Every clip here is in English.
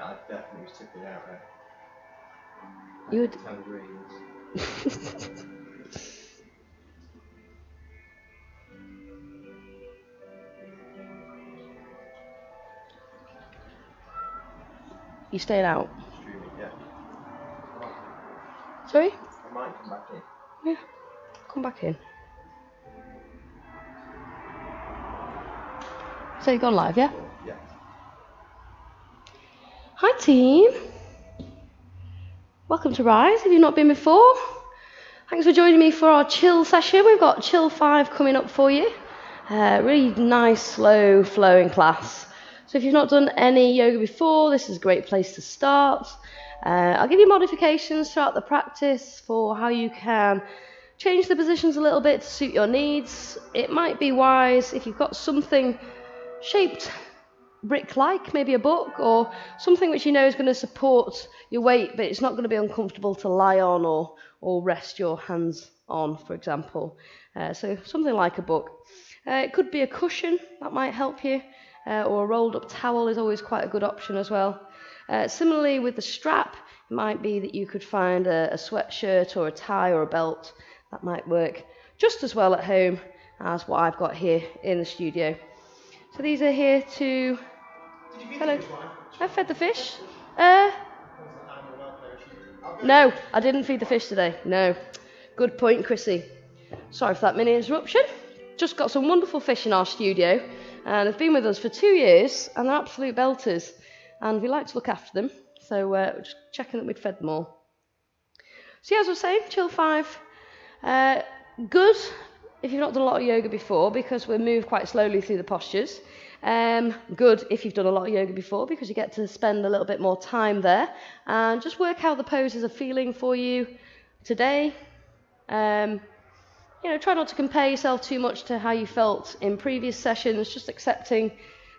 Yeah, I definitely was tipping out there. You would. Tangerines. You staying out? Streaming, yeah. Sorry? I might come back in. Yeah. Come back in. So you've gone live, yeah? Yeah. Hi team. Welcome to Rise, if you've not been before. Thanks for joining me for our chill session. We've got Chill 5 coming up for you. Really nice, slow, flowing class. So if you've not done any yoga before, this is a great place to start. I'll give you modifications throughout the practice for how you can change the positions a little bit to suit your needs. It might be wise if you've got something shaped brick-like, maybe a book, or something which you know is going to support your weight, but it's not going to be uncomfortable to lie on or rest your hands on, for example. So something like a book. It could be a cushion, that might help you, or a rolled-up towel is always quite a good option as well. Similarly, with the strap, it might be that you could find a sweatshirt or a tie or a belt. That might work just as well at home as what I've got here in the studio. So these are here to... Hello. I fed the fish. No, I didn't feed the fish today. No. Good point, Chrissy. Sorry for that mini interruption. Just got some wonderful fish in our studio, and they've been with us for 2 years, and they're absolute belters, and we like to look after them. So we're just checking that we'd fed them all. So yeah, as I was saying, Chill 5. Good if you've not done a lot of yoga before, because we move quite slowly through the postures. Good if you've done a lot of yoga before, because you get to spend a little bit more time there and just work how the poses are feeling for you today. Try not to compare yourself too much to how you felt in previous sessions, just accepting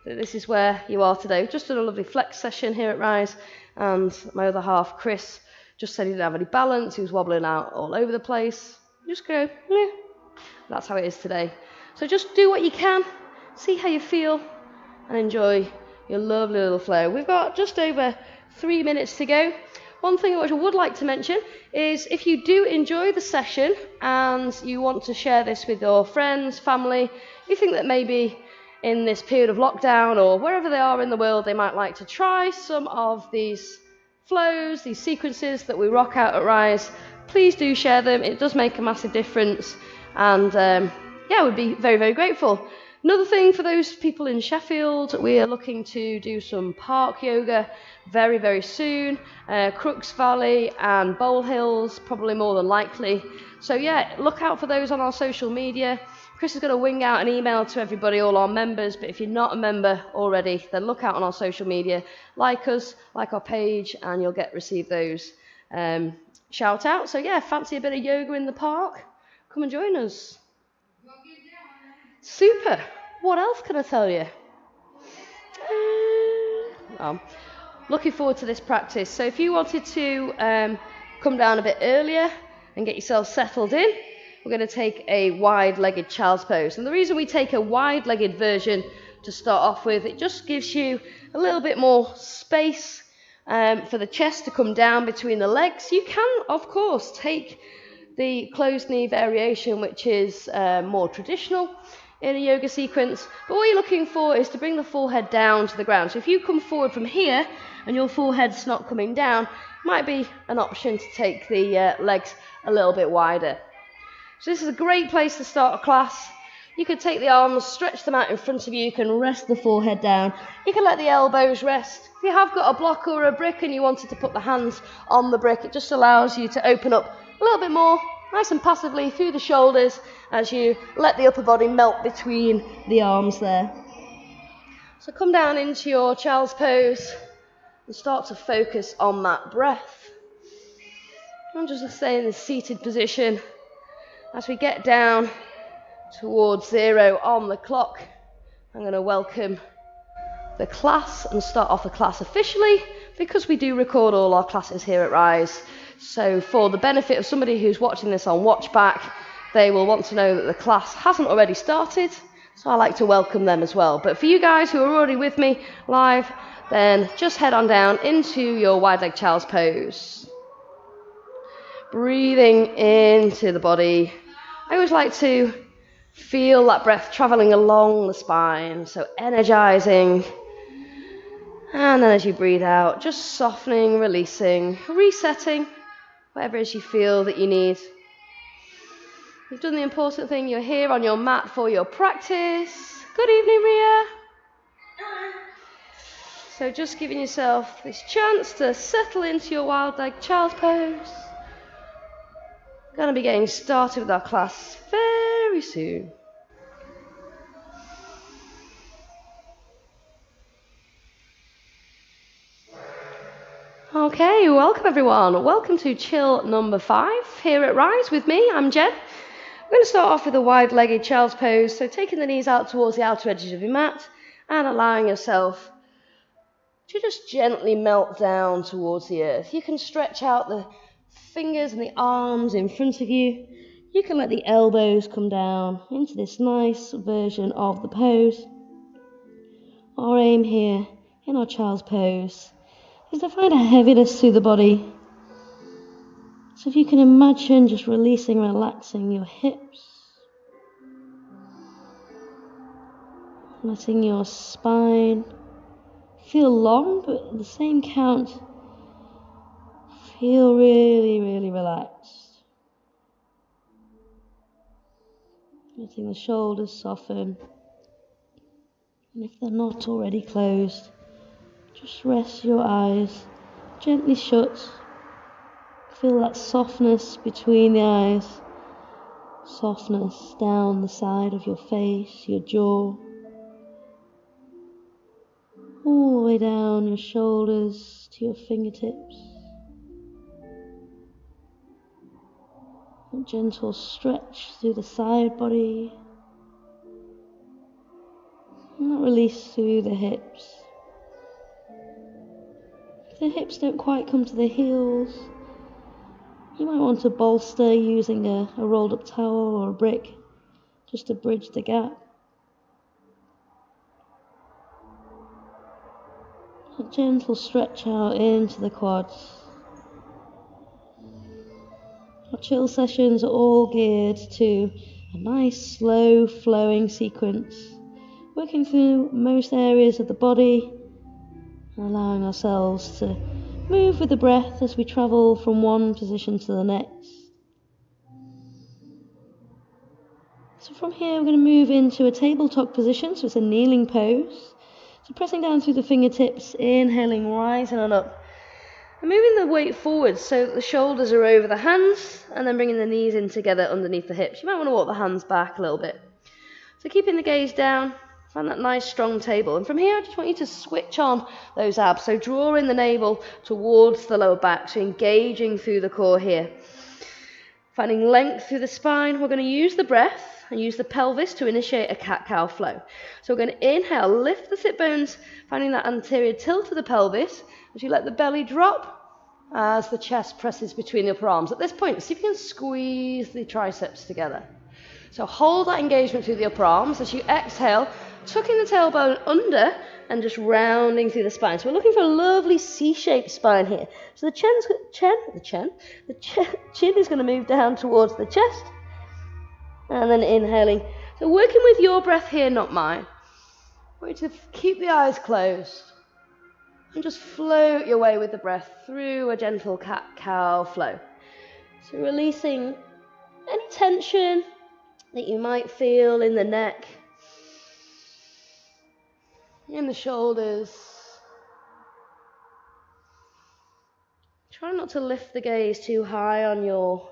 that this is where you are today. We've just done a lovely flex session here at Rise, and my other half, Chris, just said he didn't have any balance, he was wobbling out all over the place. Just go, yeah. That's how it is today. So just do what you can, see how you feel, and enjoy your lovely little flow. We've got just over 3 minutes to go. One thing which I would like to mention is if you do enjoy the session and you want to share this with your friends, family, you think that maybe in this period of lockdown or wherever they are in the world, they might like to try some of these flows, these sequences that we rock out at Rise, please do share them. It does make a massive difference, and we'd be very, very grateful. Another thing for those people in Sheffield, we are looking to do some park yoga very, very soon. Crooks Valley and Bowl Hills, probably more than likely. So yeah, look out for those on our social media. Chris is going to wing out an email to everybody, all our members, but if you're not a member already, then look out on our social media. Like us, like our page, and you'll receive those shout out. So yeah, fancy a bit of yoga in the park? Come and join us. Super. What else can I tell you? Looking forward to this practice. So if you wanted to come down a bit earlier and get yourself settled in, we're going to take a wide-legged child's pose. And the reason we take a wide-legged version to start off with, it just gives you a little bit more space for the chest to come down between the legs. You can, of course, take the closed knee variation, which is more traditional in a yoga sequence, but what you're looking for is to bring the forehead down to the ground. So if you come forward from here and your forehead's not coming down, it might be an option to take the legs a little bit wider. So this is a great place to start a class. You could take the arms, stretch them out in front of you, you can rest the forehead down, you can let the elbows rest. If you have got a block or a brick and you wanted to put the hands on the brick, it just allows you to open up a little bit more, nice and passively through the shoulders as you let the upper body melt between the arms there. So come down into your child's pose and start to focus on that breath. I'm just going to stay in this seated position as we get down towards 0 on the clock. I'm going to welcome the class and start off the class officially, because we do record all our classes here at Rise. So for the benefit of somebody who's watching this on watchback, they will want to know that the class hasn't already started, so I like to welcome them as well. But for you guys who are already with me live, Then just head on down into your wide leg child's pose. Breathing into the body. I always like to feel that breath traveling along the spine, so energizing. And then as you breathe out, just softening, releasing, resetting, whatever it is you feel that you need. You've done the important thing. You're here on your mat for your practice. Good evening, Ria. So just giving yourself this chance to settle into your wild leg child's pose. Going to be getting started with our class very soon. Okay, welcome everyone. Welcome to chill number 5 here at Rise with me. I'm Jen. We're going to start off with a wide-legged child's pose, so taking the knees out towards the outer edges of your mat and allowing yourself to just gently melt down towards the earth. You can stretch out the fingers and the arms in front of you. You can let the elbows come down into this nice version of the pose. Our aim here in our child's pose is to find a heaviness through the body. So if you can imagine just releasing, relaxing your hips, letting your spine feel long, but at the same count, feel really, really relaxed. Letting the shoulders soften. And if they're not already closed, just rest your eyes gently shut. Feel that softness between the eyes, softness down the side of your face, your jaw, all the way down your shoulders to your fingertips. A gentle stretch through the side body, and that release through the hips. If the hips don't quite come to the heels, you might want to bolster using a rolled up towel or a brick just to bridge the gap. A gentle stretch out into the quads. Our chill sessions are all geared to a nice slow flowing sequence, working through most areas of the body, allowing ourselves to move with the breath as we travel from one position to the next. So from here we're going to move into a tabletop position, so it's a kneeling pose. So pressing down through the fingertips, inhaling, rising on up. And moving the weight forward so that the shoulders are over the hands, and then bringing the knees in together underneath the hips. You might want to walk the hands back a little bit. So keeping the gaze down, find that nice strong table. And from here I just want you to switch on those abs. So drawing the navel towards the lower back, so engaging through the core here. Finding length through the spine. We're going to use the breath and use the pelvis to initiate a cat-cow flow. So we're going to inhale, lift the sit bones, finding that anterior tilt of the pelvis as you let the belly drop as the chest presses between the upper arms. At this point, see if you can squeeze the triceps together. So hold that engagement through the upper arms. As you exhale, tucking the tailbone under and just rounding through the spine. So we're looking for a lovely C-shaped spine here. So the chin is going to move down towards the chest. And then inhaling. So working with your breath here, not mine. I want you to keep the eyes closed. And just float your way with the breath through a gentle cat-cow flow. So releasing any tension that you might feel in the neck, in the shoulders. Try not to lift the gaze too high on your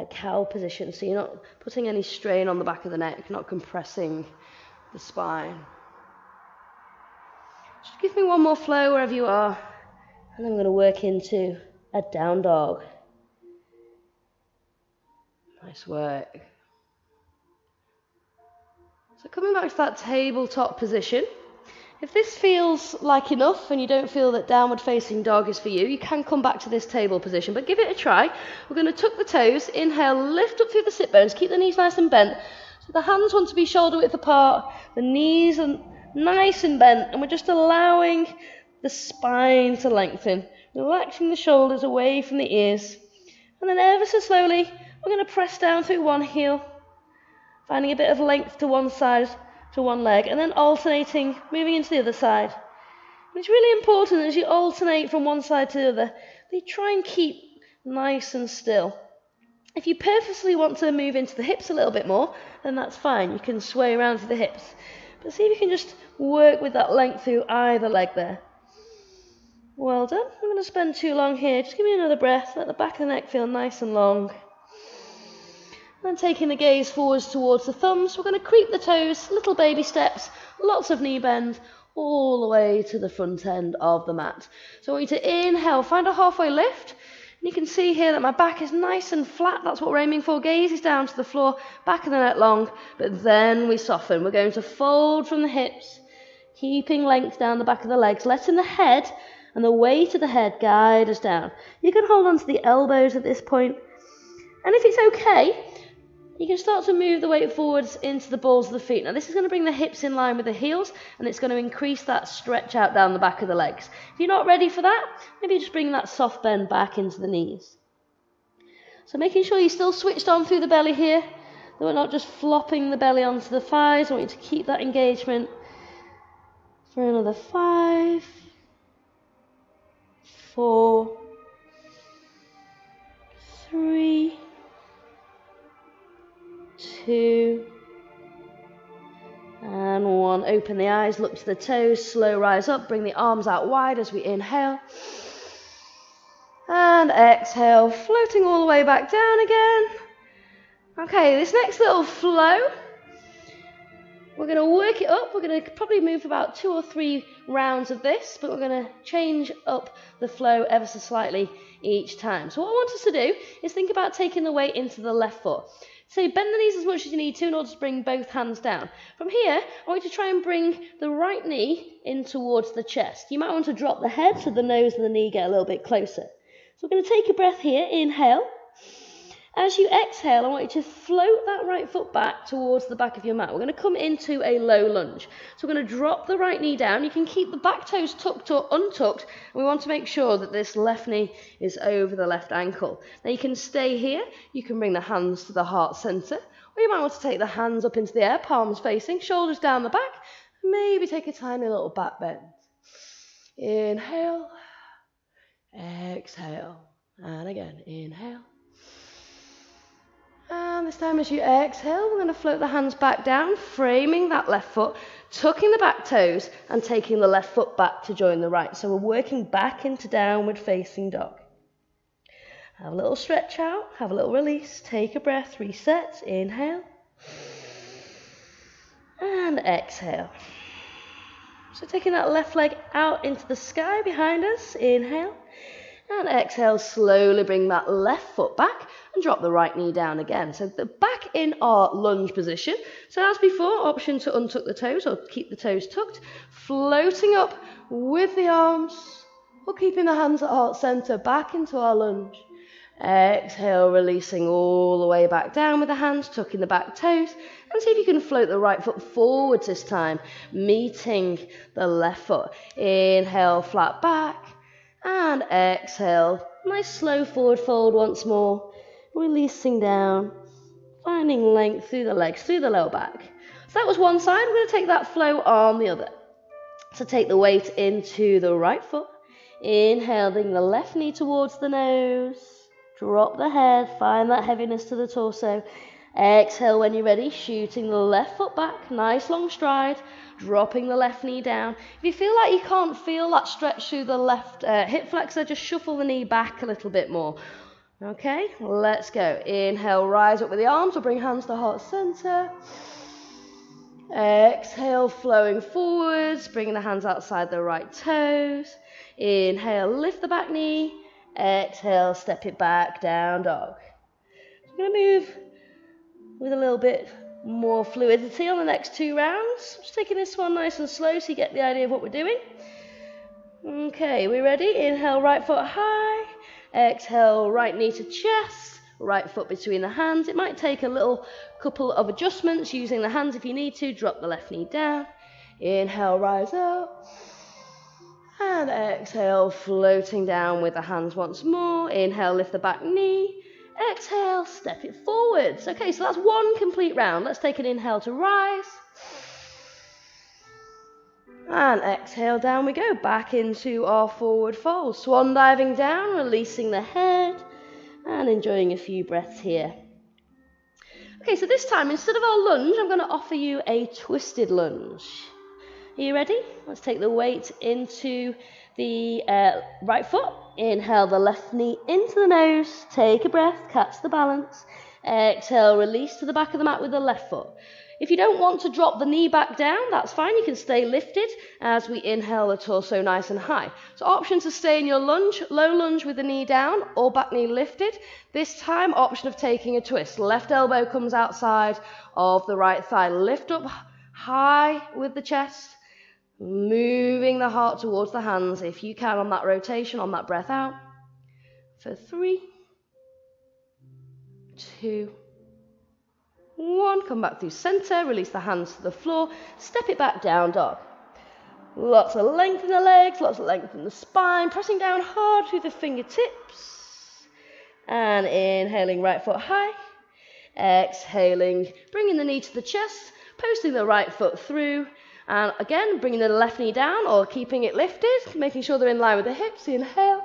cow position, so you're not putting any strain on the back of the neck, not compressing the spine. Just give me one more flow wherever you are, and then I'm going to work into a down dog. Nice work. So coming back to that tabletop position, if this feels like enough and you don't feel that downward facing dog is for you, you can come back to this table position, but give it a try. We're going to tuck the toes, inhale, lift up through the sit bones, keep the knees nice and bent. So the hands want to be shoulder width apart, the knees and nice and bent, and we're just allowing the spine to lengthen, relaxing the shoulders away from the ears. And then ever so slowly, we're going to press down through one heel, finding a bit of length to one side, to one leg, and then alternating, moving into the other side. And it's really important as you alternate from one side to the other, that you try and keep nice and still. If you purposely want to move into the hips a little bit more, then that's fine. You can sway around to the hips. But see if you can just work with that length through either leg there. Well done. I'm going to spend too long here. Just give me another breath. Let the back of the neck feel nice and long. And then taking the gaze forwards towards the thumbs, we're going to creep the toes, little baby steps, lots of knee bend, all the way to the front end of the mat. So I want you to inhale, find a halfway lift. And you can see here that my back is nice and flat. That's what we're aiming for. Gaze is down to the floor, back of the neck long. But then we soften. We're going to fold from the hips, keeping length down the back of the legs, letting the head and the weight of the head guide us down. You can hold on to the elbows at this point. And if it's okay, you can start to move the weight forwards into the balls of the feet. Now this is going to bring the hips in line with the heels, and it's going to increase that stretch out down the back of the legs. If you're not ready for that, maybe just bring that soft bend back into the knees. So making sure you're still switched on through the belly here, that we're not just flopping the belly onto the thighs. I want you to keep that engagement for another 5, 4, 3, 2, and 1. Open the eyes, look to the toes, slow rise up, bring the arms out wide as we inhale. And exhale, floating all the way back down again. Okay, this next little flow, we're going to work it up. We're going to probably move about 2 or 3 rounds of this, but we're going to change up the flow ever so slightly each time. So what I want us to do is think about taking the weight into the left foot. So bend the knees as much as you need to in order to bring both hands down. From here, I want you to try and bring the right knee in towards the chest. You might want to drop the head so the nose and the knee get a little bit closer. So we're going to take a breath here, inhale. As you exhale, I want you to float that right foot back towards the back of your mat. We're going to come into a low lunge. So we're going to drop the right knee down. You can keep the back toes tucked or untucked. And we want to make sure that this left knee is over the left ankle. Now you can stay here. You can bring the hands to the heart center. Or you might want to take the hands up into the air, palms facing, shoulders down the back. Maybe take a tiny little back bend. Inhale. Exhale. And again, inhale. And this time as you exhale, we're going to float the hands back down, framing that left foot, tucking the back toes, and taking the left foot back to join the right. So we're working back into downward facing dog. Have a little stretch out, have a little release, take a breath, reset, inhale, and exhale. So taking that left leg out into the sky behind us, inhale, and exhale, slowly bring that left foot back and drop the right knee down again. So the back in our lunge position. So as before, option to untuck the toes or keep the toes tucked. Floating up with the arms or keeping the hands at heart center back into our lunge. Exhale, releasing all the way back down with the hands, tucking the back toes. And see if you can float the right foot forwards this time, meeting the left foot. Inhale, flat back. And exhale, nice slow forward fold once more, releasing down, finding length through the legs, through the lower back. So that was one side. We're going to take that flow on the other. So take the weight into the right foot, inhaling the left knee towards the nose, drop the head, find that heaviness to the torso. Exhale when you're ready, shooting the left foot back, nice long stride, dropping the left knee down. If you feel like you can't feel that stretch through the left hip flexor, just shuffle the knee back a little bit more. Okay, let's go. Inhale, rise up with the arms, or bring hands to heart center. Exhale, flowing forwards, bringing the hands outside the right toes. Inhale, lift the back knee. Exhale, step it back, down dog. I'm going to move with a little bit more fluidity on the next 2 rounds. Just taking this one nice and slow so you get the idea of what we're doing. Okay, we ready? Inhale, right foot high. Exhale, right knee to chest. Right foot between the hands. It might take a couple of adjustments using the hands if you need to. Drop the left knee down. Inhale, rise up. And exhale, floating down with the hands once more. Inhale, lift the back knee. Exhale, step it forwards. Okay, so that's one complete round. Let's take an inhale to rise. And exhale, down we go, back into our forward fold. Swan diving down, releasing the head, and enjoying a few breaths here. Okay, so this time, instead of our lunge, I'm going to offer you a twisted lunge. Are you ready? Let's take the weight into the right foot. Inhale the left knee into the nose. Take a breath, catch the balance. Exhale, release to the back of the mat with the left foot. If you don't want to drop the knee back down, that's fine. You can stay lifted as we inhale the torso nice and high. So option to stay in your lunge, low lunge with the knee down or back knee lifted. This time, option of taking a twist. Left elbow comes outside of the right thigh. Lift up high with the chest, moving the heart towards the hands if you can on that rotation, on that breath out. For 3, 2, 1, come back through center, release the hands to the floor, step it back down dog. Lots of length in the legs, lots of length in the spine, pressing down hard through the fingertips. And inhaling right foot high, exhaling, bringing the knee to the chest, posting the right foot through, and again, bringing the left knee down or keeping it lifted, making sure they're in line with the hips, inhale.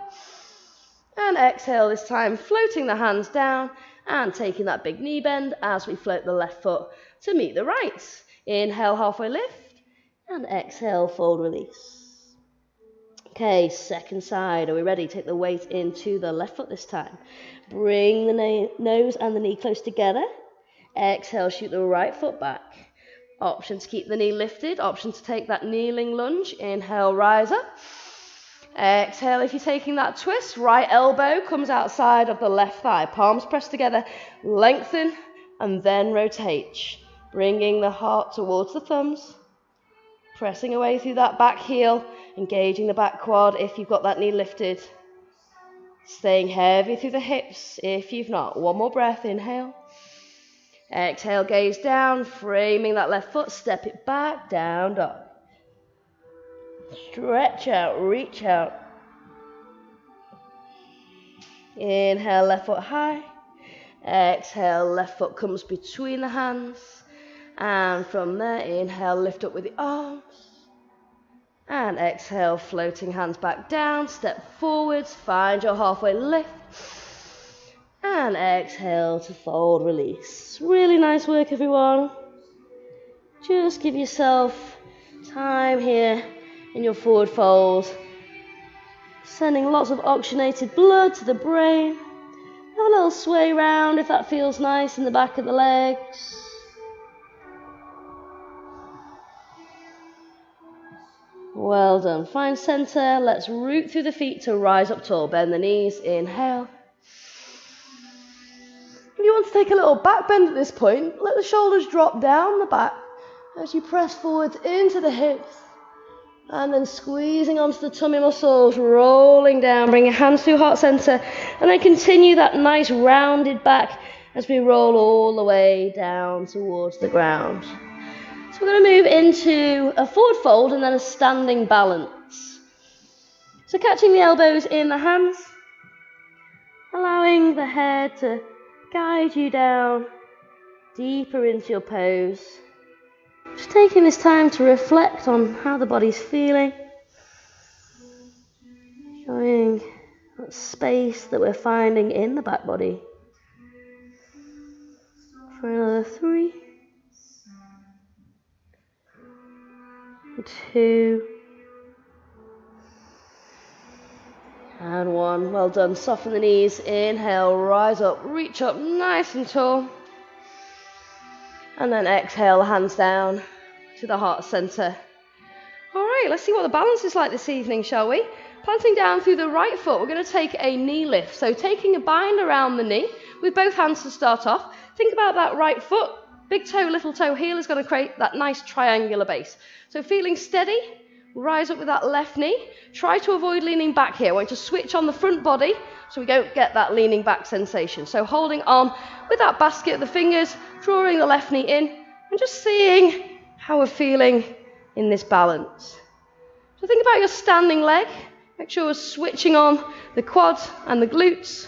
And exhale this time, floating the hands down, and taking that big knee bend as we float the left foot to meet the right. Inhale, halfway lift, and exhale, fold, release. Okay, second side. Are we ready? Take the weight into the left foot this time. Bring the nose and the knee close together. Exhale, shoot the right foot back. Option to keep the knee lifted. Option to take that kneeling lunge. Inhale, rise up. Exhale, if you're taking that twist, right elbow comes outside of the left thigh. Palms pressed together, lengthen, and then rotate. Bringing the heart towards the thumbs. Pressing away through that back heel, engaging the back quad if you've got that knee lifted. Staying heavy through the hips if you've not. One more breath, inhale. Exhale, gaze down, framing that left foot, step it back, down dog. Stretch out, reach out. Inhale, left foot high. Exhale, left foot comes between the hands. And from there, inhale, lift up with the arms. And exhale, floating hands back down, step forwards, find your halfway lift. And exhale to fold, release. Really nice work, everyone. Just give yourself time here in your forward fold. Sending lots of oxygenated blood to the brain. Have a little sway round if that feels nice in the back of the legs. Well done. Find center. Let's root through the feet to rise up tall. Bend the knees. Inhale. If you want to take a little back bend at this point, let the shoulders drop down the back as you press forwards into the hips. And then squeezing onto the tummy muscles, rolling down, bring your hands through heart center, and then continue that nice rounded back as we roll all the way down towards the ground. So we're going to move into a forward fold and then a standing balance. So catching the elbows in the hands, allowing the head to guide you down deeper into your pose. Just taking this time to reflect on how the body's feeling. Showing that space that we're finding in the back body. For another 3, 2, and 1. Well done. Soften the knees. Inhale, rise up, reach up nice and tall. And then exhale, hands down to the heart center. All right, let's see what the balance is like this evening, shall we? Planting down through the right foot, we're going to take a knee lift. So taking a bind around the knee with both hands to start off. Think about that right foot. Big toe, little toe heel is going to create that nice triangular base. So feeling steady, rise up with that left knee. Try to avoid leaning back here. I want you to switch on the front body so we don't get that leaning back sensation. So holding on with that basket of the fingers, drawing the left knee in, and just seeing how we're feeling in this balance. So think about your standing leg. Make sure we're switching on the quads and the glutes,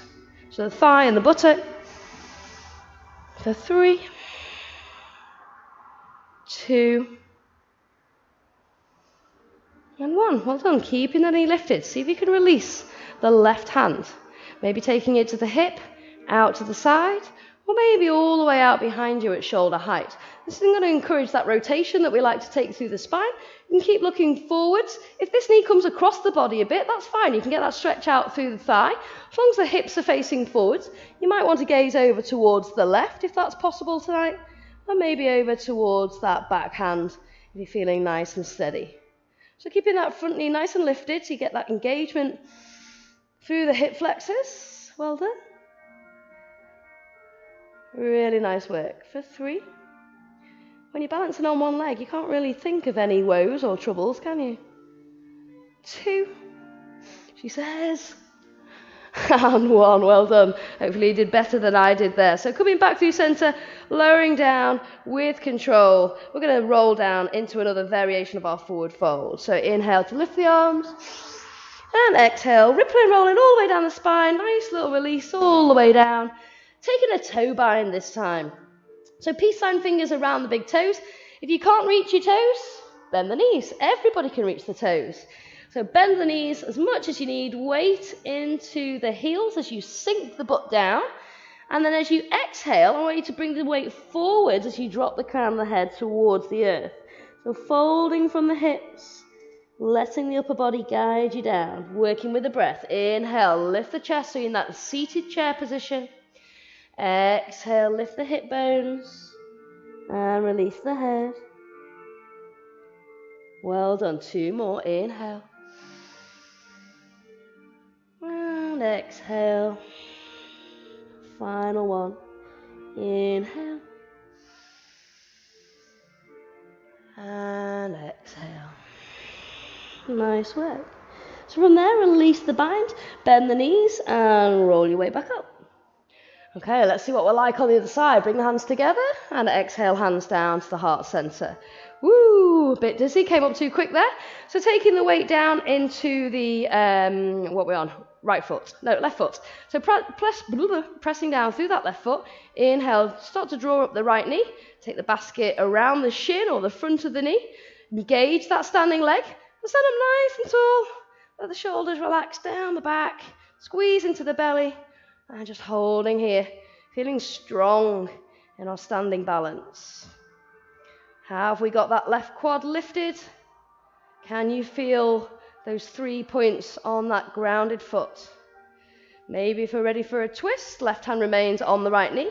so the thigh and the buttock. For 3, 2, and 1. Well done. Keeping the knee lifted. See if you can release the left hand. Maybe taking it to the hip, out to the side, or maybe all the way out behind you at shoulder height. This is going to encourage that rotation that we like to take through the spine. You can keep looking forwards. If this knee comes across the body a bit, that's fine. You can get that stretch out through the thigh. As long as the hips are facing forwards, you might want to gaze over towards the left if that's possible tonight, or maybe over towards that back hand if you're feeling nice and steady. So keeping that front knee nice and lifted so you get that engagement through the hip flexors. Well done. Really nice work. For 3. When you're balancing on one leg, you can't really think of any woes or troubles, can you? 2. She says. And 1. Well done. Hopefully you did better than I did there. So coming back through centre, lowering down with control. We're going to roll down into another variation of our forward fold. So inhale to lift the arms. And exhale, rippling, rolling all the way down the spine. Nice little release all the way down. Taking a toe bind this time. So peace sign fingers around the big toes. If you can't reach your toes, bend the knees. Everybody can reach the toes. So bend the knees as much as you need. Weight into the heels as you sink the butt down. And then as you exhale, I want you to bring the weight forwards as you drop the crown of the head towards the earth. So folding from the hips, letting the upper body guide you down. Working with the breath. Inhale, lift the chest so you're in that seated chair position. Exhale, lift the hip bones and release the head. Well done. 2 more. Inhale. And exhale. Final 1. Inhale. And exhale. Nice work. So from there, release the bind, bend the knees and roll your way back up. Okay, let's see what we're like on the other side. Bring the hands together and exhale, hands down to the heart center. Woo, a bit dizzy, came up too quick there. So taking the weight down into the, what we're on, left foot. So pressing down through that left foot. Inhale, start to draw up the right knee. Take the basket around the shin or the front of the knee. Engage that standing leg. And stand up nice and tall. Let the shoulders relax down the back. Squeeze into the belly. And just holding here, feeling strong in our standing balance. Have we got that left quad lifted? Can you feel those 3 points on that grounded foot? Maybe if we're ready for a twist, left hand remains on the right knee,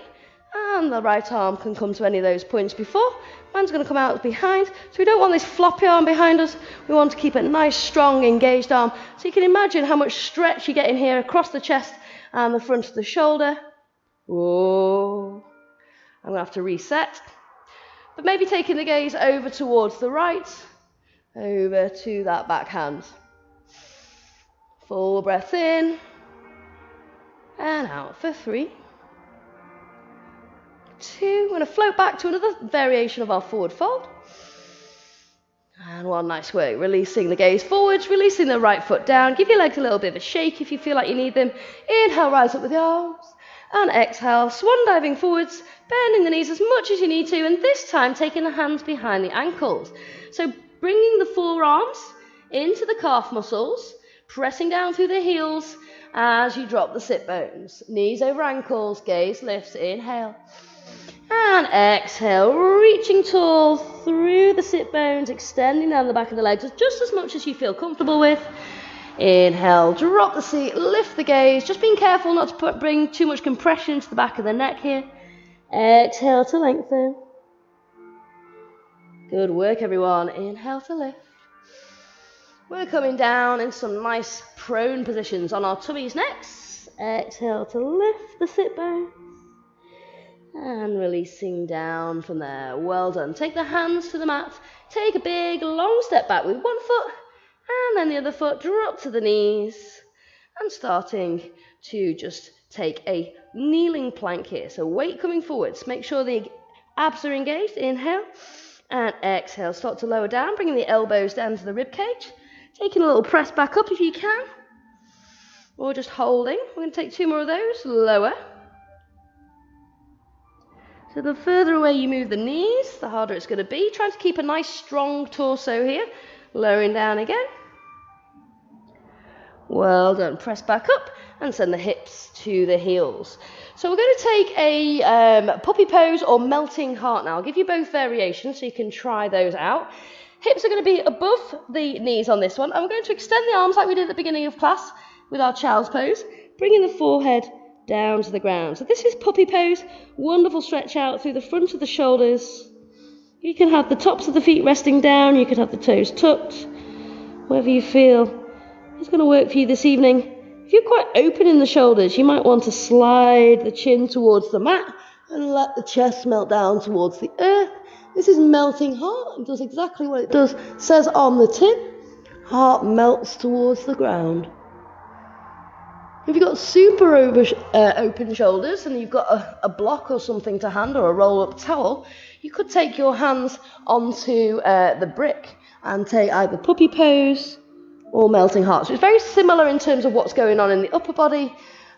and the right arm can come to any of those points before. Hand's going to come out behind, so we don't want this floppy arm behind us. We want to keep a nice, strong, engaged arm. So you can imagine how much stretch you get in here across the chest and the front of the shoulder. Whoa. I'm going to have to reset. But maybe taking the gaze over towards the right, over to that back hand. Full breath in, and out for 3, 2. We're going to float back to another variation of our forward fold. And 1, nice work. Releasing the gaze forwards, releasing the right foot down. Give your legs a little bit of a shake if you feel like you need them. Inhale, rise up with the arms. And exhale, swan diving forwards, bending the knees as much as you need to. And this time, taking the hands behind the ankles. So bringing the forearms into the calf muscles, pressing down through the heels as you drop the sit bones. Knees over ankles, gaze lifts. Inhale. And exhale, reaching tall through the sit bones, extending down the back of the legs just as much as you feel comfortable with. Inhale, drop the seat, lift the gaze, just being careful not to bring too much compression to the back of the neck here. Exhale to lengthen. Good work, everyone. Inhale to lift. We're coming down in some nice prone positions on our tummies next. Exhale to lift the sit bones. And releasing down from there. Well done. Take the hands to the mat. Take a big, long step back with one foot. And then the other foot. Drop to the knees. And starting to just take a kneeling plank here. So weight coming forwards. Make sure the abs are engaged. Inhale. And exhale, start to lower down, bringing the elbows down to the rib cage. Taking a little press back up if you can. Or just holding. We're going to take 2 more of those. Lower. So the further away you move the knees, the harder it's going to be. Trying to keep a nice strong torso here. Lowering down again. Well done. Press back up and send the hips to the heels. So we're going to take a puppy pose or melting heart now. I'll give you both variations so you can try those out. Hips are going to be above the knees on this one. And we're going to extend the arms like we did at the beginning of class with our child's pose, bringing the forehead down to the ground. So this is puppy pose. Wonderful stretch out through the front of the shoulders. You can have the tops of the feet resting down. You could have the toes tucked. Whatever you feel is going to work for you this evening. If you're quite open in the shoulders, you might want to slide the chin towards the mat and let the chest melt down towards the earth. This is melting heart. It does exactly what it says on the tin. Heart melts towards the ground. If you've got super open shoulders and you've got a block or something to hand or a roll-up towel, you could take your hands onto the brick and take either puppy pose or melting heart. So it's very similar in terms of what's going on in the upper body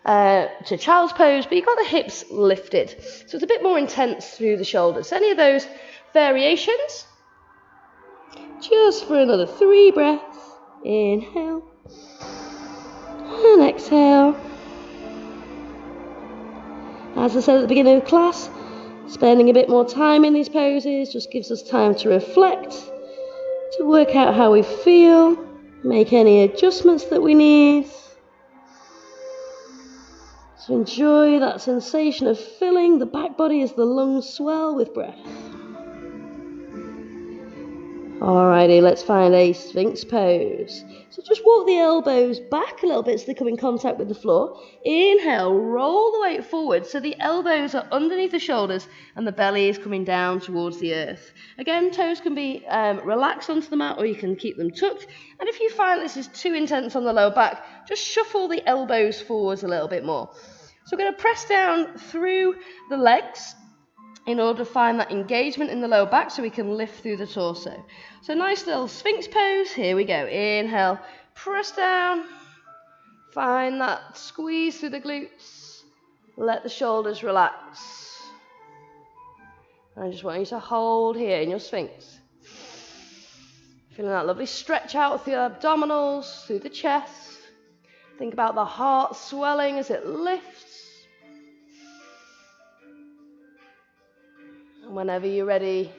to child's pose, but you've got the hips lifted. So it's a bit more intense through the shoulders. Any of those variations? Just for another 3 breaths. Inhale. And exhale. As I said at the beginning of the class, spending a bit more time in these poses just gives us time to reflect, to work out how we feel, make any adjustments that we need. So enjoy that sensation of filling the back body as the lungs swell with breath. Alrighty, let's find a Sphinx pose. So just walk the elbows back a little bit so they come in contact with the floor. Inhale, roll the weight forward so the elbows are underneath the shoulders and the belly is coming down towards the earth. Again, toes can be relaxed onto the mat or you can keep them tucked. And if you find this is too intense on the lower back, just shuffle the elbows forwards a little bit more. So we're going to press down through the legs in order to find that engagement in the lower back so we can lift through the torso. So nice little Sphinx pose. Here we go. Inhale, press down. Find that squeeze through the glutes. Let the shoulders relax. I just want you to hold here in your Sphinx. Feeling that lovely stretch out through the abdominals, through the chest. Think about the heart swelling as it lifts. And whenever you're ready,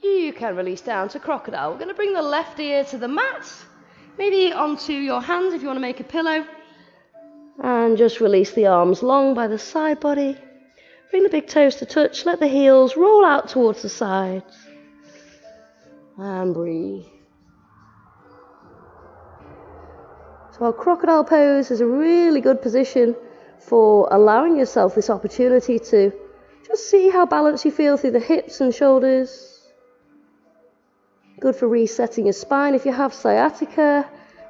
you can release down to crocodile. We're going to bring the left ear to the mat, maybe onto your hands if you want to make a pillow. And just release the arms long by the side body. Bring the big toes to touch, let the heels roll out towards the sides. And breathe. So our crocodile pose is a really good position for allowing yourself this opportunity to just see how balanced you feel through the hips and shoulders. Good for resetting your spine if you have sciatica.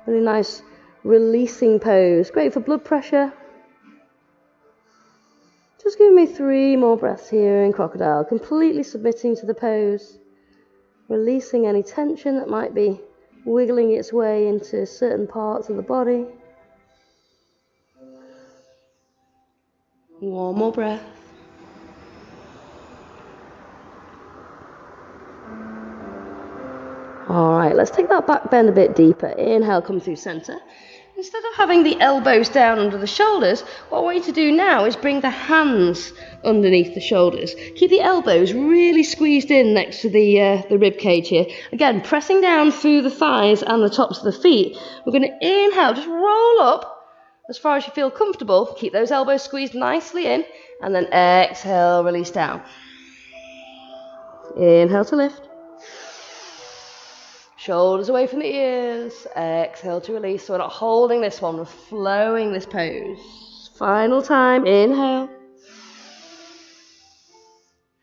Really nice releasing pose. Great for blood pressure. Just give me 3 more breaths here in crocodile. Completely submitting to the pose. Releasing any tension that might be wiggling its way into certain parts of the body. 1 more breath. Alright, let's take that back bend a bit deeper. Inhale, come through center. Instead of having the elbows down under the shoulders, what I want you to do now is bring the hands underneath the shoulders. Keep the elbows really squeezed in next to the rib cage here. Again, pressing down through the thighs and the tops of the feet. We're going to inhale, just roll up as far as you feel comfortable. Keep those elbows squeezed nicely in, and then exhale, release down. Inhale to lift. Shoulders away from the ears. Exhale to release. So we're not holding this one, we're flowing this pose. Final time. Inhale.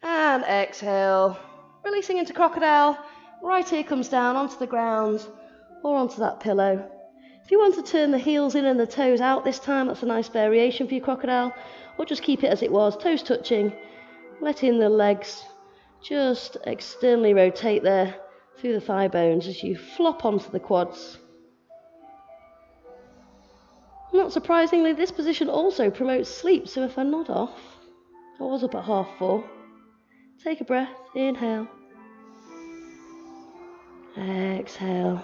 And exhale. Releasing into crocodile. Right ear comes down onto the ground or onto that pillow. If you want to turn the heels in and the toes out this time, that's a nice variation for your crocodile. Or just keep it as it was, toes touching. Letting the legs Just externally rotate there through the thigh bones as you flop onto the quads. Not surprisingly, this position also promotes sleep, so if I nod off, I was up at 4:30. Take a breath, inhale, exhale.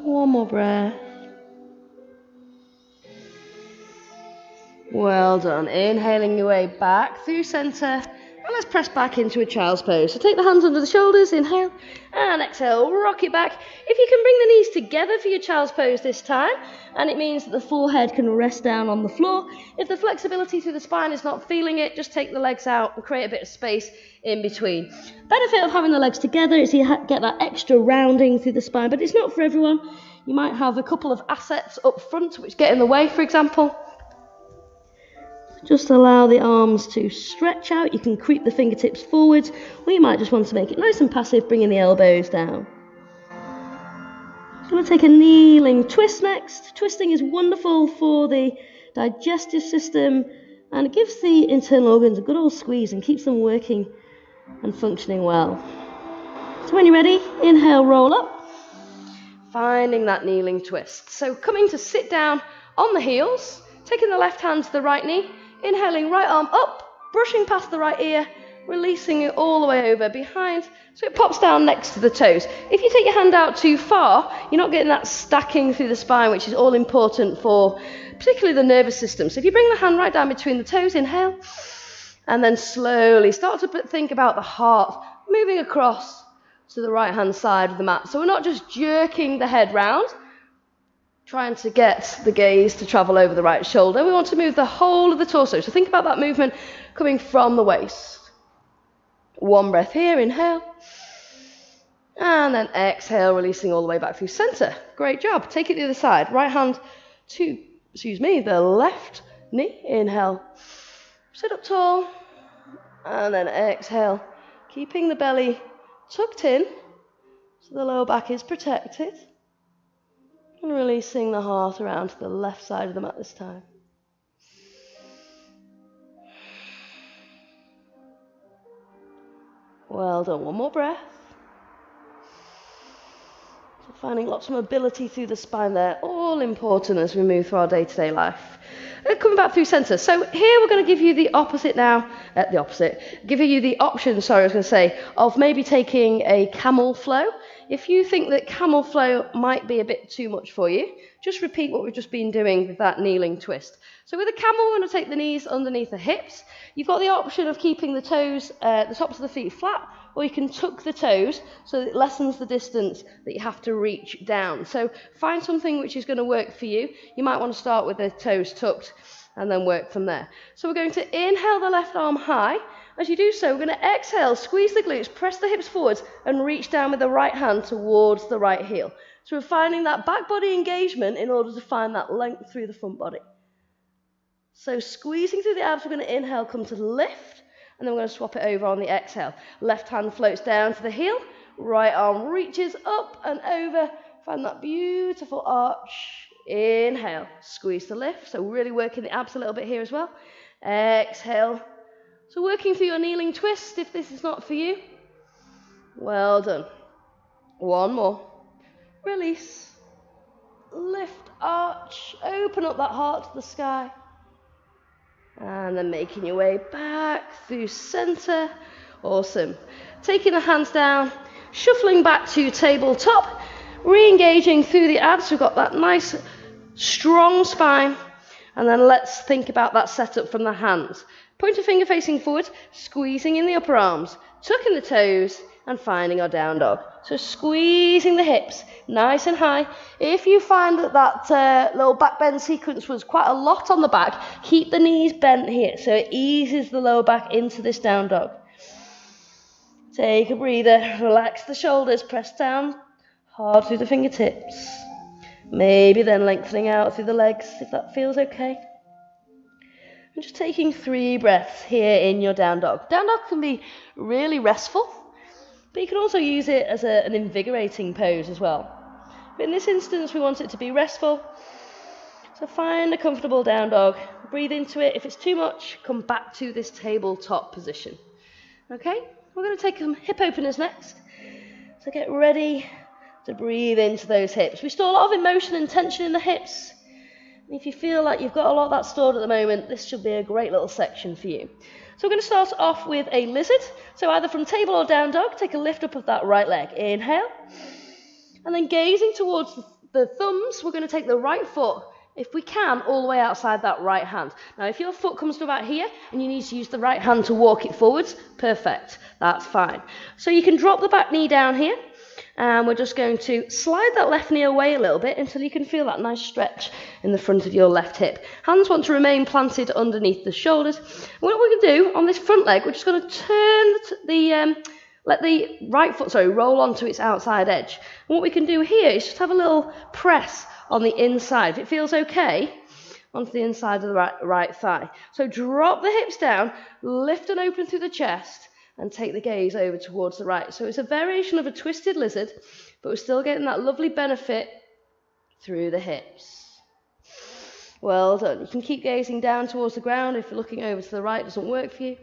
One more breath. Well done. Inhaling your way back through centre. And let's press back into a child's pose. So take the hands under the shoulders, inhale, and exhale, rock it back. If you can bring the knees together for your child's pose this time, and it means that the forehead can rest down on the floor. If the flexibility through the spine is not feeling it, just take the legs out and create a bit of space in between. Benefit of having the legs together is you get that extra rounding through the spine, but it's not for everyone. You might have a couple of assets up front which get in the way, for example. Just allow the arms to stretch out. You can creep the fingertips forwards, or you might just want to make it nice and passive, bringing the elbows down. I'm going to take a kneeling twist next. Twisting is wonderful for the digestive system, and it gives the internal organs a good old squeeze and keeps them working and functioning well. So when you're ready, inhale, roll up, finding that kneeling twist. So coming to sit down on the heels, taking the left hand to the right knee, inhaling, right arm up, brushing past the right ear, releasing it all the way over behind, so it pops down next to the toes. If you take your hand out too far, you're not getting that stacking through the spine, which is all important for particularly the nervous system. So if you bring the hand right down between the toes, inhale, and then slowly start to think about the heart moving across to the right-hand side of the mat. So we're not just jerking the head round, trying to get the gaze to travel over the right shoulder. We want to move the whole of the torso. So think about that movement coming from the waist. One breath here, inhale. And then exhale, releasing all the way back through center. Great job. Take it to the other side. Right hand to, the left knee. Inhale. Sit up tall. And then exhale. Keeping the belly tucked in so the lower back is protected. And releasing the heart around to the left side of the mat this time. Well done. One more breath. So finding lots of mobility through the spine there. All important as we move through our day-to-day life. And coming back through centre. So here we're going to give you the opposite now. Giving you the option, of maybe taking a camel flow. If you think that camel flow might be a bit too much for you, just repeat what we've just been doing with that kneeling twist. So with a camel, we're going to take the knees underneath the hips. You've got the option of keeping the toes, the tops of the feet flat, or you can tuck the toes so that it lessens the distance that you have to reach down. So find something which is going to work for you. You might want to start with the toes tucked and then work from there. So we're going to inhale the left arm high. As you do so, we're going to exhale, squeeze the glutes, press the hips forwards, and reach down with the right hand towards the right heel. So we're finding that back body engagement in order to find that length through the front body. So squeezing through the abs, we're going to inhale, come to the lift, and then we're going to swap it over on the exhale. Left hand floats down to the heel, right arm reaches up and over. Find that beautiful arch. Inhale, squeeze the lift. So really working the abs a little bit here as well. Exhale. So working through your kneeling twist if this is not for you. Well done. One more. Release. Lift, arch. Open up that heart to the sky. And then making your way back through center. Awesome. Taking the hands down. Shuffling back to tabletop. Re-engaging through the abs. We've got that nice strong spine. And then let's think about that setup from the hands. Pointer finger facing forward, squeezing in the upper arms, tucking the toes, and finding our down dog. So squeezing the hips, nice and high. If you find that little back bend sequence was quite a lot on the back, keep the knees bent here, so it eases the lower back into this down dog. Take a breather, relax the shoulders, press down hard through the fingertips. Maybe then lengthening out through the legs, if that feels okay. And just taking 3 breaths here in your down dog. Down dog can be really restful, but you can also use it as an invigorating pose as well. But in this instance, we want it to be restful. So find a comfortable down dog, breathe into it. If it's too much, come back to this tabletop position. Okay, we're going to take some hip openers next. So get ready to breathe into those hips. We store a lot of emotion and tension in the hips. If you feel like you've got a lot of that stored at the moment, this should be a great little section for you. So we're going to start off with a lizard. So either from table or down dog, take a lift up of that right leg. Inhale. And then gazing towards the thumbs, we're going to take the right foot, if we can, all the way outside that right hand. Now, if your foot comes to about here and you need to use the right hand to walk it forwards, perfect. That's fine. So you can drop the back knee down here. And we're just going to slide that left knee away a little bit until you can feel that nice stretch in the front of your left hip. Hands want to remain planted underneath the shoulders. And what we're going to do on this front leg, we're just going to turn let the right foot, roll onto its outside edge. And what we can do here is just have a little press on the inside. If it feels okay, onto the inside of the right thigh. So drop the hips down, lift and open through the chest, and take the gaze over towards the right. So it's a variation of a twisted lizard, but we're still getting that lovely benefit through the hips. Well done. You can keep gazing down towards the ground. If you're looking over to the right, it doesn't work for you.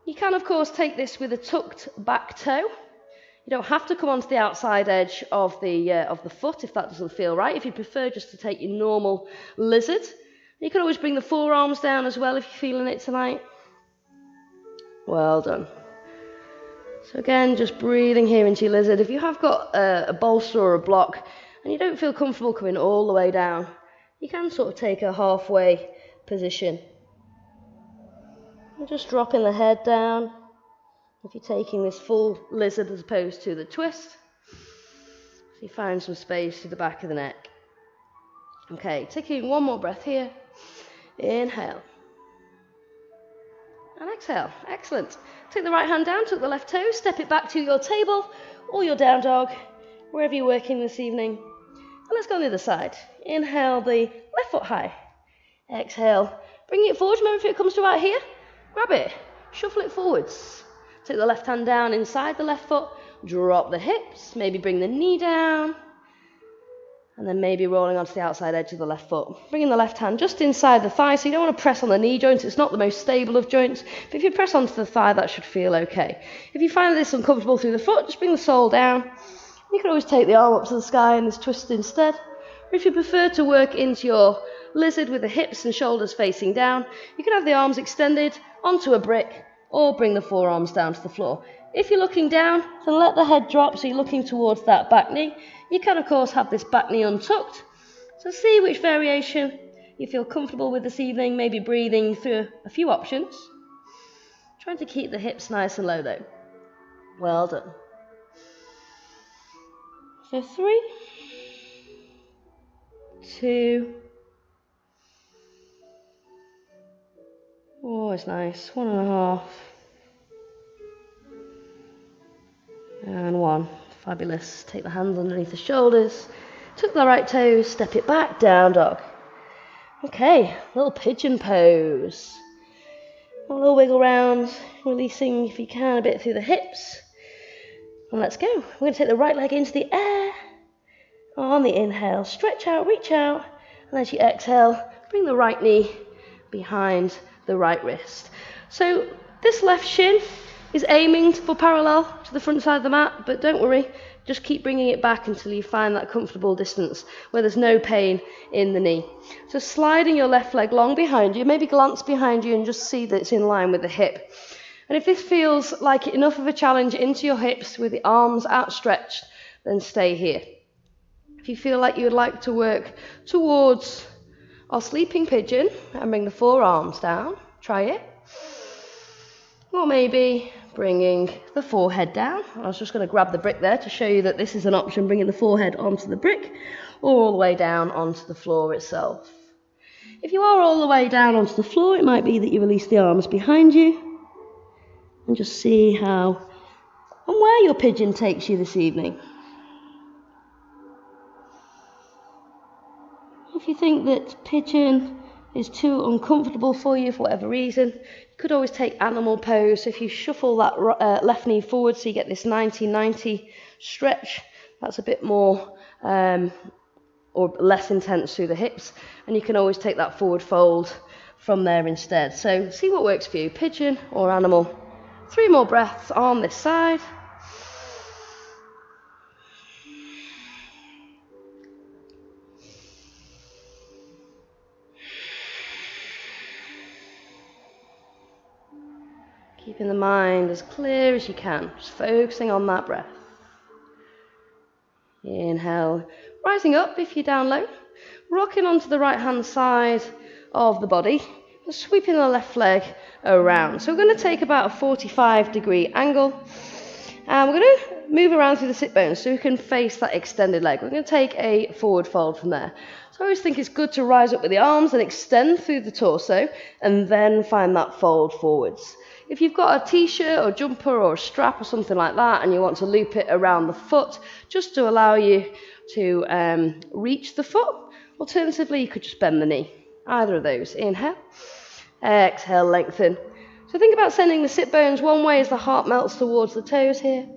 You can, of course, take this with a tucked back toe. You don't have to come onto the outside edge of the foot if that doesn't feel right. If you prefer just to take your normal lizard, you can always bring the forearms down as well if you're feeling it tonight. Well done. So again, just breathing here into your lizard. If you have got a bolster or a block and you don't feel comfortable coming all the way down, you can sort of take a halfway position. And just dropping the head down. If you're taking this full lizard as opposed to the twist, so you find some space to the back of the neck. Okay, taking one more breath here. Inhale. And exhale. Excellent. Take the right hand down, tuck the left toe, step it back to your table or your down dog, wherever you're working this evening. And let's go on the other side. Inhale the left foot high. Exhale. Bring it forward. Remember, if it comes to about here, grab it. Shuffle it forwards. Take the left hand down inside the left foot. Drop the hips. Maybe bring the knee down. And then maybe rolling onto the outside edge of the left foot. Bringing the left hand just inside the thigh, so you don't want to press on the knee joint. It's not the most stable of joints, but if you press onto the thigh, that should feel okay. If you find this uncomfortable through the foot, just bring the sole down. You can always take the arm up to the sky and this twist instead. Or if you prefer to work into your lizard with the hips and shoulders facing down, you can have the arms extended onto a brick or bring the forearms down to the floor. If you're looking down, then let the head drop so you're looking towards that back knee. You can, of course, have this back knee untucked. So see which variation you feel comfortable with this evening, maybe breathing through a few options. Trying to keep the hips nice and low, though. Well done. So 3, 2, oh, it's nice, 1.5, and 1. Fabulous. Take the hands underneath the shoulders, tuck the right toes, step it back, down dog. Okay, little pigeon pose. A little wiggle round, releasing, if you can, a bit through the hips. And let's go. We're going to take the right leg into the air. On the inhale, stretch out, reach out. And as you exhale, bring the right knee behind the right wrist. So this left shin is aiming for parallel to the front side of the mat, but don't worry, just keep bringing it back until you find that comfortable distance where there's no pain in the knee. So sliding your left leg long behind you, maybe glance behind you and just see that it's in line with the hip. And if this feels like enough of a challenge into your hips with the arms outstretched, then stay here. If you feel like you would like to work towards our sleeping pigeon and bring the forearms down, try it. Or maybe bringing the forehead down. I was just going to grab the brick there to show you that this is an option, bringing the forehead onto the brick or all the way down onto the floor itself. If you are all the way down onto the floor, it might be that you release the arms behind you and just see how and where your pigeon takes you this evening. If you think that pigeon is too uncomfortable for you for whatever reason, you could always take animal pose. So if you shuffle that left knee forward so you get this 90-90 stretch, that's a bit more or less intense through the hips, and you can always take that forward fold from there instead. So see what works for you, pigeon or animal. 3 more breaths on this side. Keeping the mind as clear as you can, just focusing on that breath. Inhale, rising up if you're down low, rocking onto the right hand side of the body, and sweeping the left leg around. So we're going to take about a 45-degree angle, and we're going to move around through the sit bones so we can face that extended leg. We're going to take a forward fold from there. So I always think it's good to rise up with the arms and extend through the torso, and then find that fold forwards. If you've got a t-shirt or jumper or a strap or something like that and you want to loop it around the foot just to allow you to reach the foot, alternatively you could just bend the knee. Either of those. Inhale, exhale, lengthen. So think about sending the sit bones one way as the heart melts towards the toes here.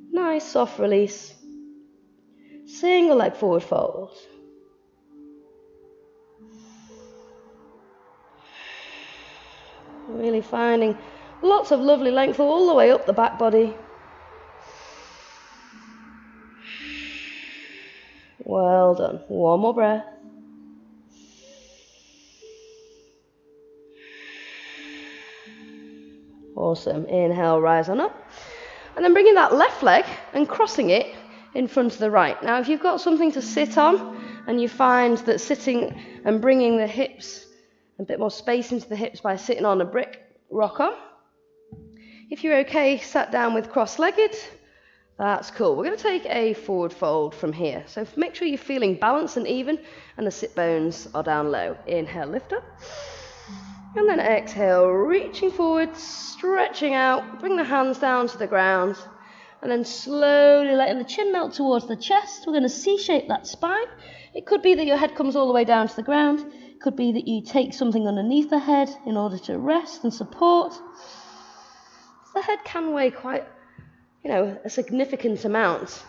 Nice soft release. Single leg forward fold. Really finding lots of lovely length all the way up the back body. Well done. One more breath. Awesome. Inhale, rise on up. And then bringing that left leg and crossing it in front of the right. Now, if you've got something to sit on and you find that sitting and bringing the hips, a bit more space into the hips by sitting on a brick, rock on. If you're okay sat down with cross-legged, that's cool. We're going to take a forward fold from here. So make sure you're feeling balanced and even and the sit bones are down low. Inhale, lift up. And then exhale, reaching forward, stretching out. Bring the hands down to the ground. And then slowly letting the chin melt towards the chest. We're going to C-shape that spine. It could be that your head comes all the way down to the ground. It could be that you take something underneath the head in order to rest and support. The head can weigh quite, a significant amount.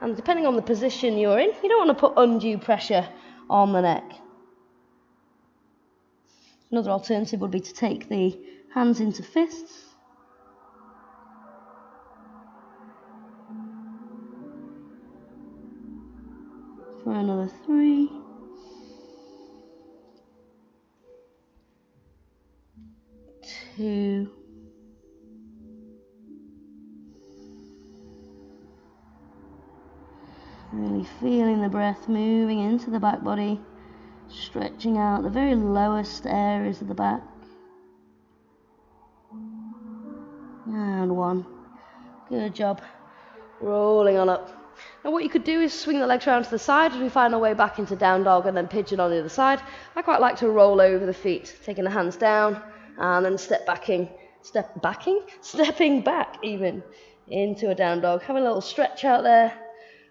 And depending on the position you're in, you don't want to put undue pressure on the neck. Another alternative would be to take the hands into fists. For another 3. 2. Really feeling the breath moving into the back body, stretching out the very lowest areas of the back. And 1. Good job. Rolling on up. Now what you could do is swing the legs around to the side as we find our way back into down dog and then pigeon on the other side. I quite like to roll over the feet, taking the hands down and then stepping back even into a down dog. Having a little stretch out there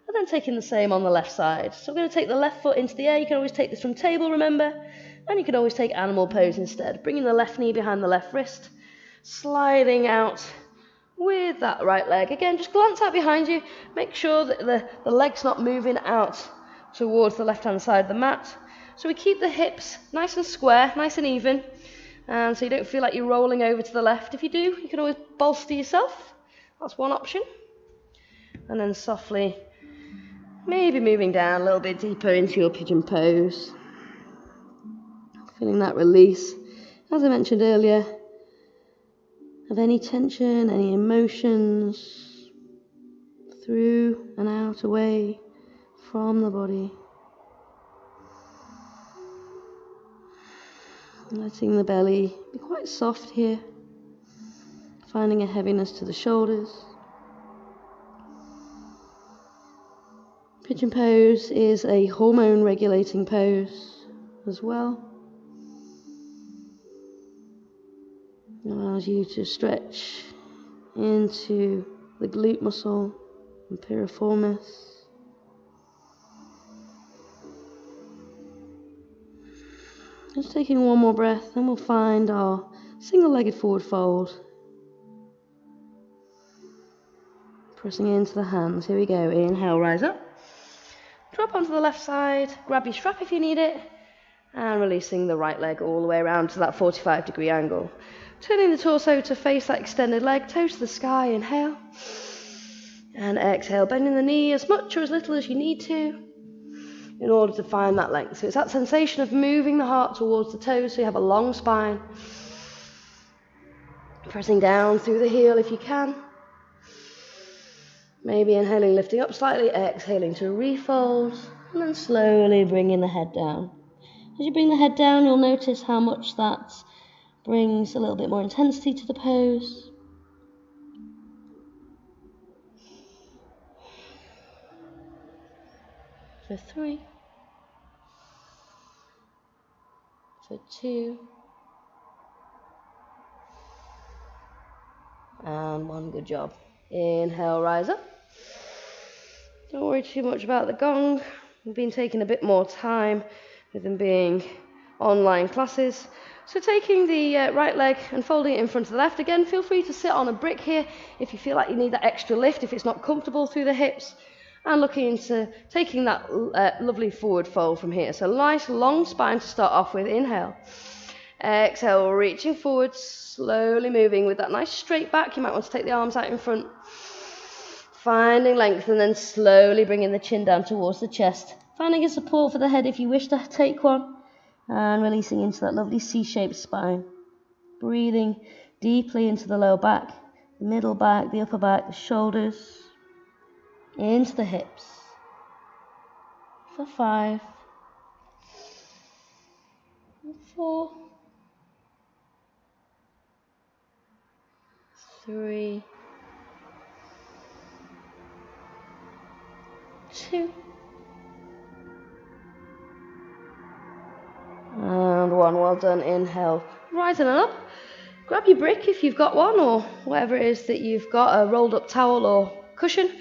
and then taking the same on the left side. So we're going to take the left foot into the air. You can always take this from table, remember, and you can always take animal pose instead. Bringing the left knee behind the left wrist, sliding out with that right leg. Again, just glance out behind you. Make sure that the leg's not moving out towards the left-hand side of the mat. So we keep the hips nice and square, nice and even, and so you don't feel like you're rolling over to the left. If you do, you can always bolster yourself. That's one option. And then softly, maybe moving down a little bit deeper into your pigeon pose. Feeling that release, as I mentioned earlier, of any tension, any emotions, through and out, away from the body. Letting the belly be quite soft here, finding a heaviness to the shoulders. Pigeon pose is a hormone regulating pose as well. It allows you to stretch into the glute muscle and piriformis. Just taking one more breath, then we'll find our single-legged forward fold. Pressing into the hands. Here we go. Inhale, rise up. Drop onto the left side, grab your strap if you need it, and releasing the right leg all the way around to that 45-degree angle. Turning the torso to face that extended leg, toes to the sky, inhale. And exhale, bending the knee as much or as little as you need to in order to find that length. So it's that sensation of moving the heart towards the toes so you have a long spine. Pressing down through the heel if you can. Maybe inhaling, lifting up slightly, exhaling to refold, and then slowly bringing the head down. As you bring the head down, you'll notice how much that brings a little bit more intensity to the pose. For 3, for 2, and 1. Good job. Inhale, rise up. Don't worry too much about the gong. We've been taking a bit more time with them being online classes. So taking the right leg and folding it in front of the left. Again, feel free to sit on a brick here if you feel like you need that extra lift, if it's not comfortable through the hips. And looking into taking that lovely forward fold from here. So nice long spine to start off with. Inhale. Exhale, reaching forward, slowly moving with that nice straight back. You might want to take the arms out in front. Finding length and then slowly bringing the chin down towards the chest. Finding a support for the head if you wish to take one. And releasing into that lovely C-shaped spine. Breathing deeply into the lower back, the middle back, the upper back, the shoulders. Into the hips. For 5. 4. 3. 2. And 1. Well done. Inhale. Rising up. Grab your brick if you've got one, or whatever it is that you've got, a rolled up towel or cushion,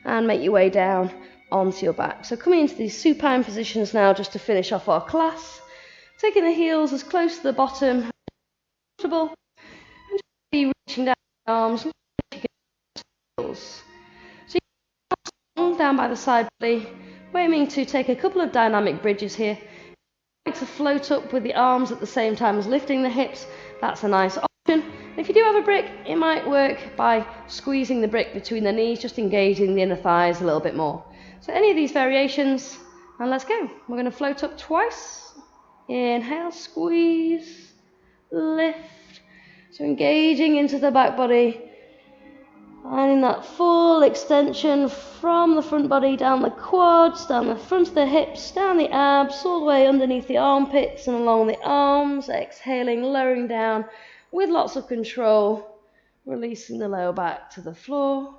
and make your way down onto your back. So coming into these supine positions now just to finish off our class. Taking the heels as close to the bottom as possible. And just be reaching down the arms. So you down by the side body. We're aiming to take a couple of dynamic bridges here. To float up with the arms at the same time as lifting the hips. That's a nice option. If you do have a brick, it might work by squeezing the brick between the knees, just engaging the inner thighs a little bit more. So any of these variations, and let's go. We're going to float up twice. Inhale, squeeze, lift. So engaging into the back body, finding that full extension from the front body, down the quads, down the front of the hips, down the abs, all the way underneath the armpits and along the arms. Exhaling, lowering down with lots of control, releasing the lower back to the floor.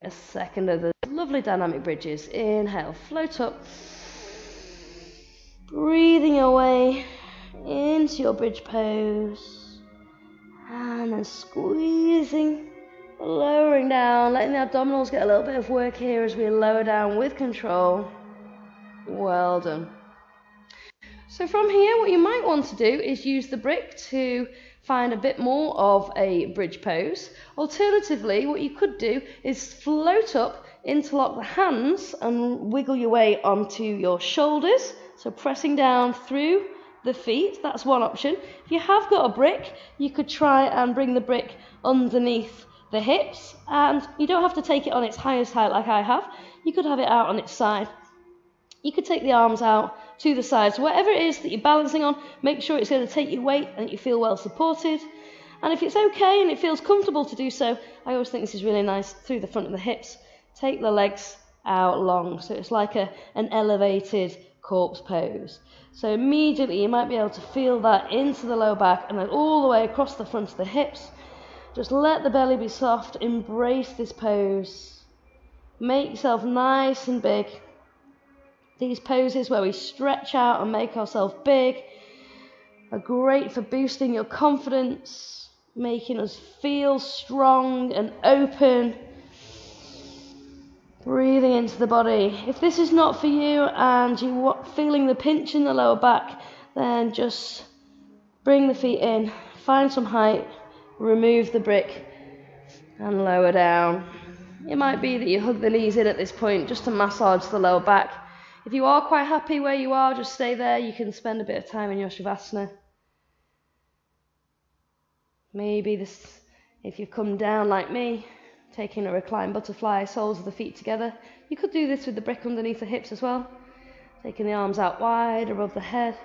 A second of the lovely dynamic bridges. Inhale, float up, breathing your way into your bridge pose, and then squeezing, lowering down, letting the abdominals get a little bit of work here as we lower down with control. Well done. So from here, what you might want to do is use the brick to find a bit more of a bridge pose. Alternatively, what you could do is float up, interlock the hands and wiggle your way onto your shoulders. So pressing down through the feet, that's one option. If you have got a brick, you could try and bring the brick underneath the hips, and you don't have to take it on its highest height like I have. You could have it out on its side. You could take the arms out to the side. So whatever it is that you're balancing on, make sure it's going to take your weight and that you feel well supported. And if it's okay and it feels comfortable to do so, I always think this is really nice through the front of the hips. Take the legs out long, so it's like an elevated corpse pose. So immediately you might be able to feel that into the lower back and then all the way across the front of the hips. Just let the belly be soft, embrace this pose. Make yourself nice and big. These poses where we stretch out and make ourselves big are great for boosting your confidence, making us feel strong and open. Breathing into the body. If this is not for you and you're feeling the pinch in the lower back, then just bring the feet in, find some height, remove the brick and lower down. It might be that you hug the knees in at this point just to massage the lower back. If you are quite happy where you are, just stay there. You can spend a bit of time in your Shavasana. Maybe this, if you've come down like me, taking a reclined butterfly, soles of the feet together. You could do this with the brick underneath the hips as well. Taking the arms out wide above the head.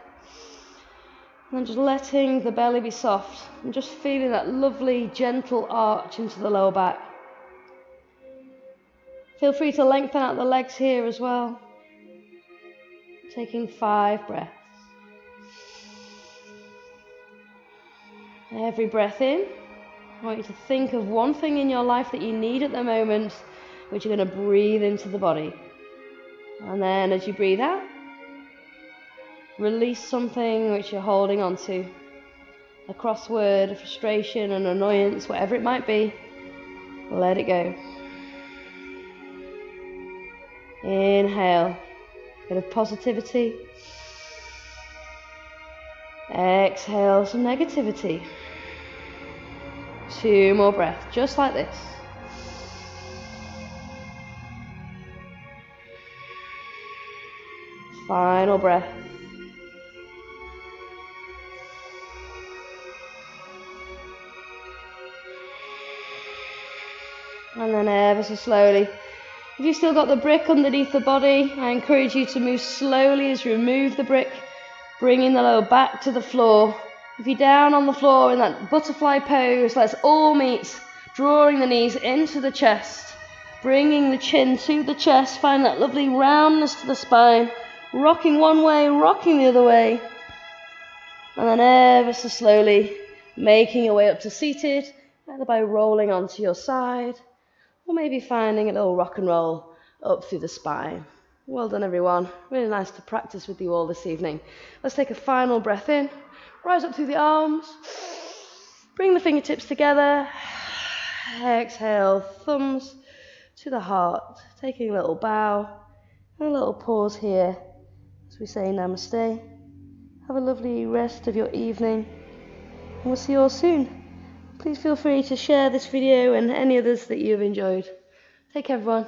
And then just letting the belly be soft. And just feeling that lovely, gentle arch into the lower back. Feel free to lengthen out the legs here as well. Taking 5 breaths. Every breath in, I want you to think of one thing in your life that you need at the moment, which you're going to breathe into the body. And then as you breathe out, release something which you're holding on to. A crossword, a frustration, an annoyance, whatever it might be. Let it go. Inhale, a bit of positivity. Exhale some negativity. 2 more breaths, just like this. Final breath. And then ever so slowly. If you've still got the brick underneath the body, I encourage you to move slowly as you remove the brick, bringing the lower back to the floor. If you're down on the floor in that butterfly pose, let's all meet, drawing the knees into the chest, bringing the chin to the chest, find that lovely roundness to the spine, rocking one way, rocking the other way, and then ever so slowly making your way up to seated, either by rolling onto your side, or maybe finding a little rock and roll up through the spine. Well done, everyone. Really nice to practice with you all this evening. Let's take a final breath in. Rise up through the arms. Bring the fingertips together. Exhale, thumbs to the heart. Taking a little bow and a little pause here as we say namaste. Have a lovely rest of your evening, and we'll see you all soon. Please feel free to share this video and any others that you've enjoyed. Take care, everyone.